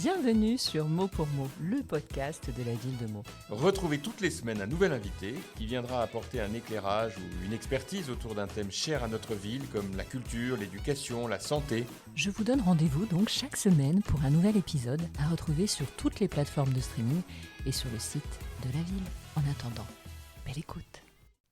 Bienvenue sur Mot pour Mot, le podcast de la ville de Meaux. Retrouvez toutes les semaines un nouvel invité qui viendra apporter un éclairage ou une expertise autour d'un thème cher à notre ville comme la culture, l'éducation, la santé. Je vous donne rendez-vous donc chaque semaine pour un nouvel épisode à retrouver sur toutes les plateformes de streaming et sur le site de la ville. En attendant, belle écoute.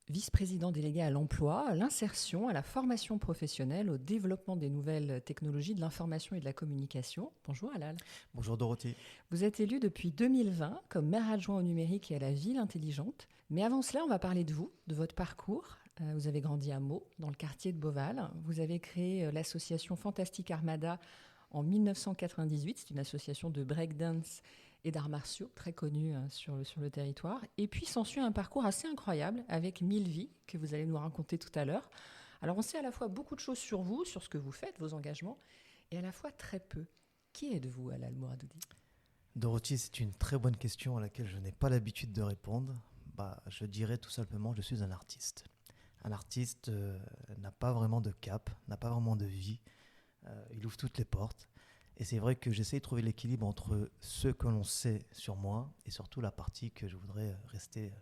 Vice-président délégué à l'emploi, à l'insertion, à la formation professionnelle, au développement des nouvelles technologies de l'information et de la communication. Bonjour Halal. Bonjour Dorothée. Vous êtes élu depuis 2020 comme maire adjoint au numérique et à la ville intelligente. Mais avant cela, on va parler de vous, de votre parcours. Vous avez grandi à Meaux, dans le quartier de Beauval. Vous avez créé l'association Fantastic Armada en 1998. C'est une association de breakdance et d'arts martiaux, très connue sur le territoire. Et puis s'ensuit un parcours assez incroyable avec 1000 vies que vous allez nous raconter tout à l'heure. Alors on sait à la fois beaucoup de choses sur vous, sur ce que vous faites, vos engagements, et à la fois très peu. Qui êtes-vous, Halal Mouradoudi ? Dorothée, c'est une très bonne question à laquelle je n'ai pas l'habitude de répondre. Je dirais tout simplement, je suis un artiste. Un artiste n'a pas vraiment de cap, n'a pas vraiment de vie. Il ouvre toutes les portes. Et c'est vrai que j'essaie de trouver l'équilibre entre ce que l'on sait sur moi et surtout la partie que je voudrais rester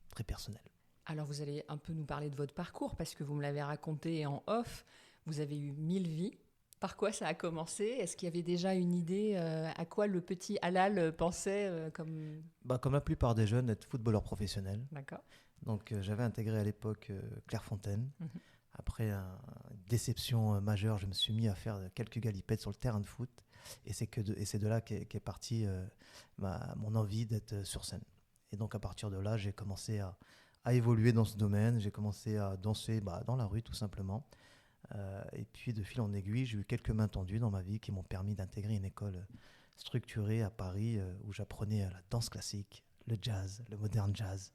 très personnelle. Alors vous allez un peu nous parler de votre parcours parce que vous me l'avez raconté en off. Vous avez eu 1000 vies. Par quoi ça a commencé ? Est-ce qu'il y avait déjà une idée à quoi le petit Halal pensait comme... Comme la plupart des jeunes, être footballeur professionnel. D'accord. Donc j'avais intégré à l'époque Clairefontaine. Après une déception majeure, je me suis mis à faire quelques galipettes sur le terrain de foot. Et c'est de là qu'est partie mon envie d'être sur scène. Et donc à partir de là, j'ai commencé à évoluer dans ce domaine. J'ai commencé à danser dans la rue tout simplement. Et puis de fil en aiguille, j'ai eu quelques mains tendues dans ma vie qui m'ont permis d'intégrer une école structurée à Paris où j'apprenais la danse classique, le jazz, le modern jazz.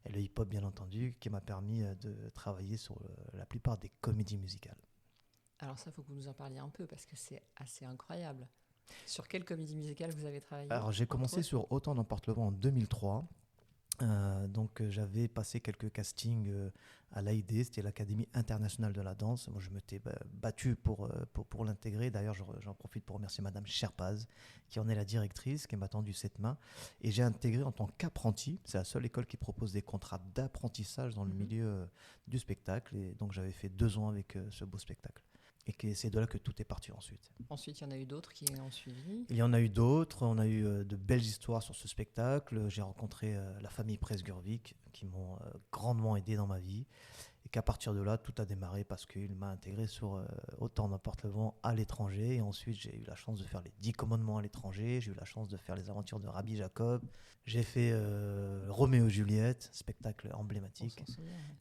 Et le hip-hop, bien entendu, qui m'a permis de travailler sur la plupart des comédies musicales. Alors ça, il faut que vous nous en parliez un peu, parce que c'est assez incroyable. Sur quelle comédie musicale vous avez travaillé ? Alors, j'ai commencé sur Autant n'emporte le vent en 2003. J'avais passé quelques castings à l'AID, c'était l'Académie internationale de la danse. Moi, je m'étais battu pour l'intégrer. D'ailleurs, j'en profite pour remercier Madame Sherpaz, qui en est la directrice, qui m'a tendu cette main. Et j'ai intégré en tant qu'apprenti. C'est la seule école qui propose des contrats d'apprentissage dans le milieu du spectacle. Et donc, j'avais fait 2 ans avec ce beau spectacle. Et c'est de là que tout est parti ensuite. Ensuite, il y en a eu d'autres qui ont suivi. Il y en a eu d'autres. On a eu de belles histoires sur ce spectacle. J'ai rencontré la famille Presgurvic qui m'ont grandement aidé dans ma vie. Et qu'à partir de là, tout a démarré parce qu'il m'a intégré sur Autant n'emporte le vent à l'étranger. Et ensuite, j'ai eu la chance de faire les 10 commandements à l'étranger. J'ai eu la chance de faire les aventures de Rabbi Jacob. J'ai fait Roméo et Juliette, spectacle emblématique.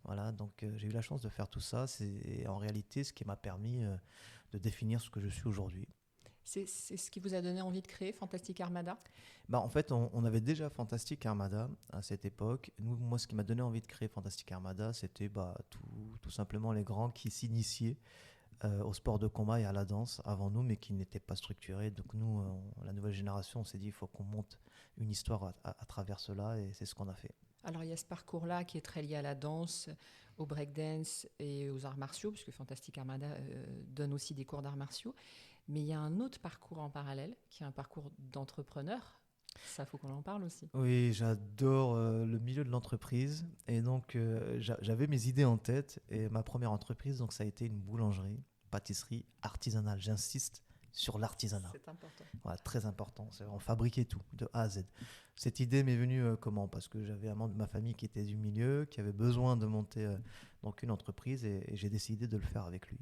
Voilà, donc j'ai eu la chance de faire tout ça. C'est en réalité ce qui m'a permis de définir ce que je suis aujourd'hui. C'est ce qui vous a donné envie de créer Fantastic Armada ? En fait, on avait déjà Fantastic Armada à cette époque. Moi, ce qui m'a donné envie de créer Fantastic Armada, c'était tout simplement les grands qui s'initiaient au sport de combat et à la danse avant nous, mais qui n'étaient pas structurés. Donc nous, la nouvelle génération, on s'est dit il faut qu'on monte une histoire à travers cela, et c'est ce qu'on a fait. Alors il y a ce parcours-là qui est très lié à la danse, au breakdance et aux arts martiaux, puisque Fantastic Armada donne aussi des cours d'arts martiaux. Mais il y a un autre parcours en parallèle, qui est un parcours d'entrepreneur. Ça, faut qu'on en parle aussi. Oui, j'adore le milieu de l'entreprise. Et donc, j'avais mes idées en tête. Et ma première entreprise, donc, ça a été une boulangerie, pâtisserie artisanale. J'insiste sur l'artisanat. C'est important. Voilà, très important. On fabriquait tout, de A à Z. Cette idée m'est venue comment ? Parce que j'avais un membre de ma famille qui était du milieu, qui avait besoin de monter donc une entreprise, et j'ai décidé de le faire avec lui.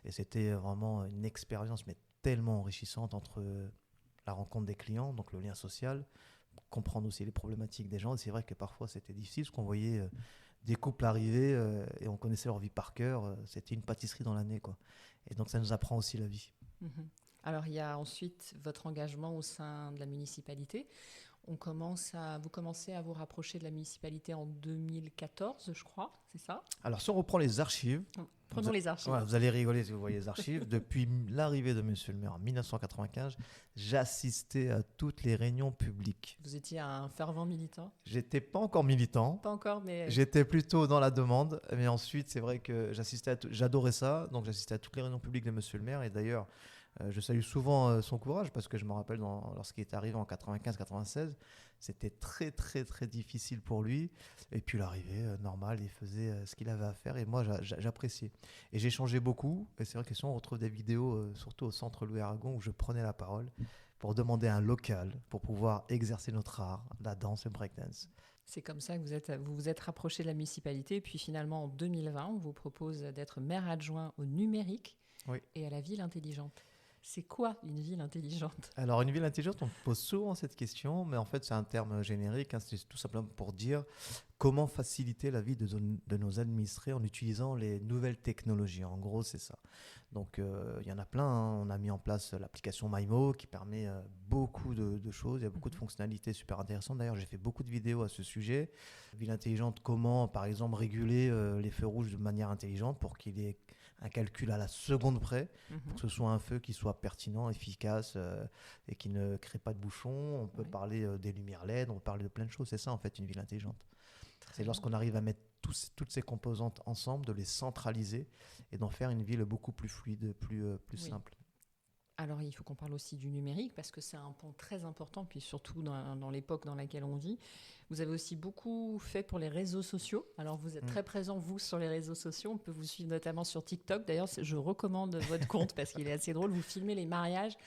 Et c'était vraiment une expérience, mais tellement enrichissante, entre la rencontre des clients, donc le lien social, comprendre aussi les problématiques des gens. Et c'est vrai que parfois c'était difficile, parce qu'on voyait des couples arriver et on connaissait leur vie par cœur. C'était une pâtisserie dans l'année, quoi. Et donc ça nous apprend aussi la vie. Alors il y a ensuite votre engagement au sein de la municipalité. Vous commencez à vous rapprocher de la municipalité en 2014, je crois, c'est ça ? Alors si on reprend les archives... Prenons les archives. Ouais, vous allez rigoler si vous voyez les archives. Depuis l'arrivée de Monsieur le maire en 1995, j'assistais à toutes les réunions publiques. Vous étiez un fervent militant ? J'étais pas encore militant. Pas encore, mais... J'étais plutôt dans la demande. Mais ensuite, c'est vrai que j'adorais ça. Donc j'assistais à toutes les réunions publiques de Monsieur le maire. Et d'ailleurs, Je salue souvent son courage parce que je me rappelle lorsqu'il est arrivé en 95-96, c'était très très très difficile pour lui. Et puis l'arrivée, normal, il faisait ce qu'il avait à faire et moi j'appréciais. Et j'ai changé beaucoup. Et c'est vrai que si on retrouve des vidéos, surtout au centre Louis Aragon, où je prenais la parole pour demander un local pour pouvoir exercer notre art, la danse et le breakdance. C'est comme ça que vous vous êtes rapproché de la municipalité. Puis finalement, en 2020, on vous propose d'être maire adjoint au numérique Oui. et à la ville intelligente. C'est quoi une ville intelligente? Alors, une ville intelligente, on me pose souvent cette question, mais en fait, c'est un terme générique. C'est tout simplement pour dire comment faciliter la vie de nos administrés en utilisant les nouvelles technologies. En gros, c'est ça. Donc, il y en a plein. On a mis en place l'application MyMo qui permet beaucoup de choses. Il y a beaucoup de fonctionnalités super intéressantes. D'ailleurs, j'ai fait beaucoup de vidéos à ce sujet. Ville intelligente, comment, par exemple, réguler les feux rouges de manière intelligente pour qu'il y ait un calcul à la seconde près, pour que ce soit un feu qui soit pertinent, efficace et qui ne crée pas de bouchons. On peut parler des lumières LED, on peut parler de plein de choses. C'est ça, en fait, une ville intelligente. C'est lorsqu'on arrive à mettre toutes ces composantes ensemble, de les centraliser et d'en faire une ville beaucoup plus fluide, plus simple. Alors, il faut qu'on parle aussi du numérique parce que c'est un point très important, puis surtout dans l'époque dans laquelle on vit. Vous avez aussi beaucoup fait pour les réseaux sociaux. Alors, vous êtes très présent, vous, sur les réseaux sociaux. On peut vous suivre notamment sur TikTok. D'ailleurs, je recommande votre compte parce qu'il est assez drôle. Vous filmez les mariages,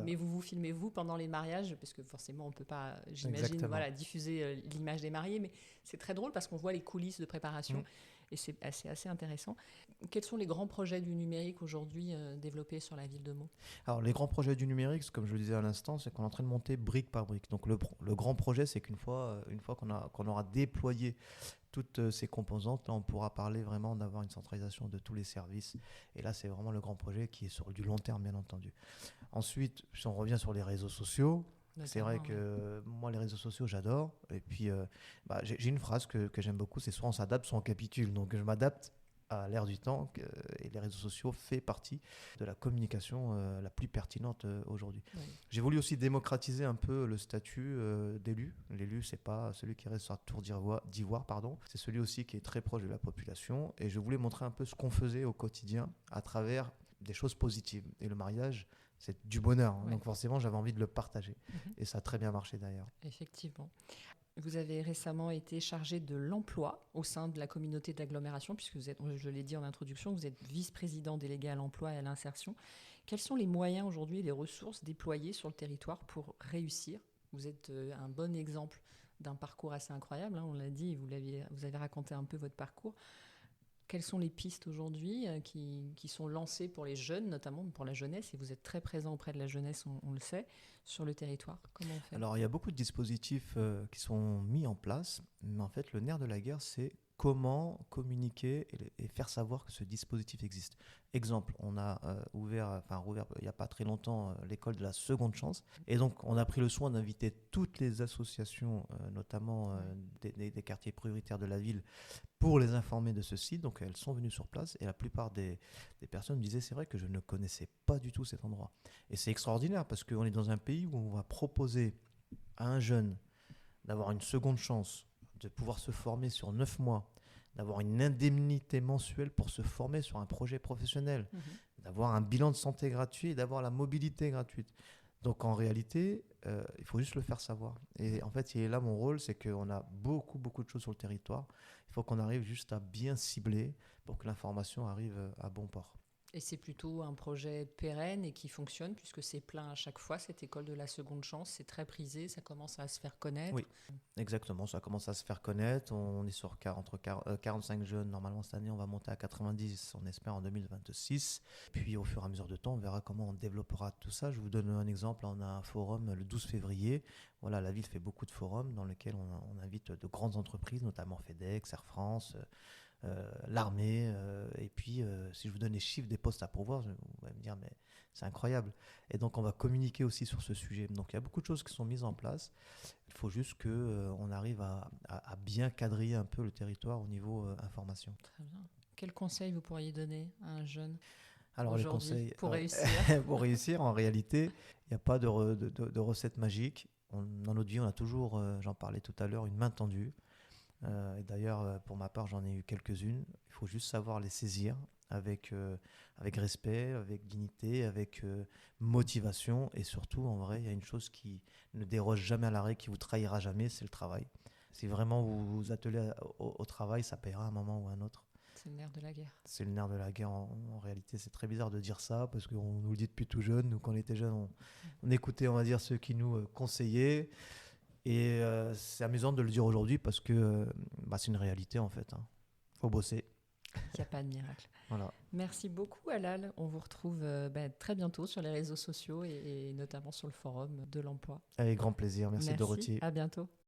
mais vous filmez vous pendant les mariages parce que forcément, on ne peut pas, j'imagine, diffuser l'image des mariés. Mais c'est très drôle parce qu'on voit les coulisses de préparation. Et c'est assez intéressant. Quels sont les grands projets du numérique aujourd'hui développés sur la ville de Meaux? Alors, les grands projets du numérique, comme je le disais à l'instant, c'est qu'on est en train de monter brique par brique. Donc, le grand projet, c'est qu'une fois qu'on aura déployé toutes ces composantes, là, on pourra parler vraiment d'avoir une centralisation de tous les services. Et là, c'est vraiment le grand projet qui est sur du long terme, bien entendu. Ensuite, si on revient sur les réseaux sociaux, c'est vrai que moi, les réseaux sociaux, j'adore. Et puis, j'ai une phrase que j'aime beaucoup, c'est soit on s'adapte, soit on capitule. Donc, je m'adapte à l'ère du temps et les réseaux sociaux font partie de la communication la plus pertinente aujourd'hui. Oui. J'ai voulu aussi démocratiser un peu le statut d'élu. L'élu, c'est pas celui qui reste sur la tour d'ivoire, c'est celui aussi qui est très proche de la population. Et je voulais montrer un peu ce qu'on faisait au quotidien à travers des choses positives. Et le mariage, c'est du bonheur. Oui. Donc forcément, j'avais envie de le partager. Et ça a très bien marché d'ailleurs. Effectivement. Vous avez récemment été chargé de l'emploi au sein de la communauté d'agglomération, puisque vous êtes, je l'ai dit en introduction, vous êtes vice-président délégué à l'emploi et à l'insertion. Quels sont les moyens aujourd'hui et les ressources déployées sur le territoire pour réussir? Vous êtes un bon exemple d'un parcours assez incroyable, on l'a dit, vous avez raconté un peu votre parcours. Quelles sont les pistes aujourd'hui qui sont lancées pour les jeunes, notamment pour la jeunesse? Et vous êtes très présent auprès de la jeunesse, on le sait, sur le territoire. Comment on fait? Alors, il y a beaucoup de dispositifs qui sont mis en place, mais en fait, le nerf de la guerre, c'est comment communiquer et faire savoir que ce dispositif existe. Exemple, on a rouvert il n'y a pas très longtemps l'école de la seconde chance. Et donc, on a pris le soin d'inviter toutes les associations, notamment des quartiers prioritaires de la ville, pour les informer de ceci. Donc, elles sont venues sur place et la plupart des personnes me disaient, c'est vrai que je ne connaissais pas du tout cet endroit. Et c'est extraordinaire parce qu'on est dans un pays où on va proposer à un jeune d'avoir une seconde chance, de pouvoir se former sur 9 mois, d'avoir une indemnité mensuelle pour se former sur un projet professionnel, d'avoir un bilan de santé gratuit et d'avoir la mobilité gratuite. Donc en réalité, il faut juste le faire savoir. Et en fait, là, mon rôle, c'est qu'on a beaucoup de choses sur le territoire. Il faut qu'on arrive juste à bien cibler pour que l'information arrive à bon port. Et c'est plutôt un projet pérenne et qui fonctionne puisque c'est plein à chaque fois, cette école de la seconde chance, c'est très prisé, ça commence à se faire connaître. Oui, exactement, ça commence à se faire connaître. On est sur 45 jeunes, normalement cette année on va monter à 90, on espère en 2026. Puis au fur et à mesure de temps, on verra comment on développera tout ça. Je vous donne un exemple, on a un forum le 12 février. Voilà, la ville fait beaucoup de forums dans lesquels on invite de grandes entreprises, notamment FedEx, Air France, l'armée, et puis si je vous donne les chiffres des postes à pourvoir, vous allez me dire mais c'est incroyable. Et donc on va communiquer aussi sur ce sujet. Donc il y a beaucoup de choses qui sont mises en place. Il faut juste qu'on arrive à bien quadriller un peu le territoire au niveau information. Très bien. Quel conseil vous pourriez donner à un jeune alors les conseils pour réussir? Pour réussir, en réalité, il n'y a pas de recette magique. Dans notre vie, on a toujours, j'en parlais tout à l'heure, une main tendue. Et d'ailleurs, pour ma part, j'en ai eu quelques-unes. Il faut juste savoir les saisir, avec respect, avec dignité, avec motivation. Et surtout, en vrai, il y a une chose qui ne déroge jamais à la règle, qui vous trahira jamais, c'est le travail. Si vraiment vous vous attelez au travail, ça paiera à un moment ou à un autre. C'est le nerf de la guerre. C'est le nerf de la guerre en réalité. C'est très bizarre de dire ça parce qu'on nous le dit depuis tout jeune. Nous, quand on était jeunes, on écoutait, on va dire, ceux qui nous conseillaient. Et c'est amusant de le dire aujourd'hui parce que c'est une réalité en fait. Faut bosser. Il n'y a pas de miracle. Voilà. Merci beaucoup Halal. On vous retrouve très bientôt sur les réseaux sociaux et notamment sur le forum de l'emploi. Avec grand plaisir. Merci Dorothée. À bientôt.